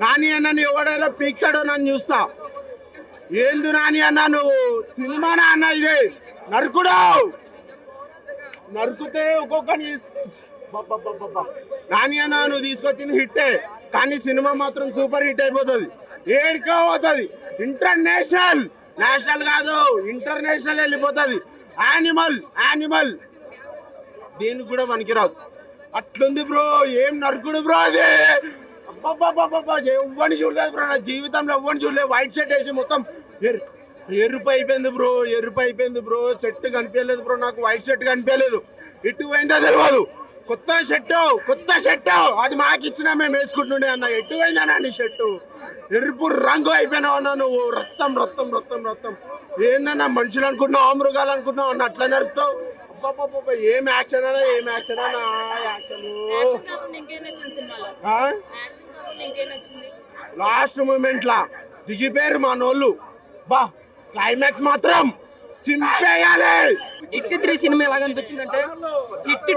నాని అన్నని ఎవడైనా పీక్తాడో నన్ను చూస్తా. ఏంది నాని అన్న నువ్వు సినిమానా అన్న ఇదే నరుకుడు నరుకుతే ఒక్కొక్కని నాని అన్న నువ్వు తీసుకొచ్చింది హిట్టే, కానీ సినిమా మాత్రం సూపర్ హిట్ అయిపోతుంది. ఏడుకో పోతుంది, ఇంటర్నేషనల్, నేషనల్ కాదు ఇంటర్నేషనల్ వెళ్ళిపోతుంది. యానిమల్ దీనికి కూడా పనికిరావు. అట్లుంది బ్రో, ఏం నరుకుడు బ్రో అది. ఎవ్వని చూడలేదు బ్రో, నా జీవితంలో ఎవ్వని చూడలేదు. వైట్ షర్ట్ వేసి మొత్తం ఎరుపు అయిపోయింది బ్రో. షర్ట్ కనిపించలేదు బ్రో, నాకు వైట్ షర్ట్ కనిపించలేదు. ఇటు పోయిందో తెలియదు. కొత్త షర్ట్ అది మాకు ఇచ్చినా మేము వేసుకుంటుండే అన్న. ఎటు పోయిందన్నా నీ షర్టు? ఎరుపు రంగు అయిపోయినావు అన్న నువ్వు. రక్తం ఏందన్నా, మనుషులు అనుకుంటున్నావు మృగాలు అనుకుంటున్నావు అన్న, అట్లా నరుకుతావు. ఏం యాక్షన్ అన్నా లాస్ట్ మూమెంట్ లా దిగిపోయారు మా నోళ్ళు. క్లైమాక్స్ మాత్రం చింపేయాలి. హిట్ 3 సినిమా ఎలాగనిపించింది అంటే హిట్ 2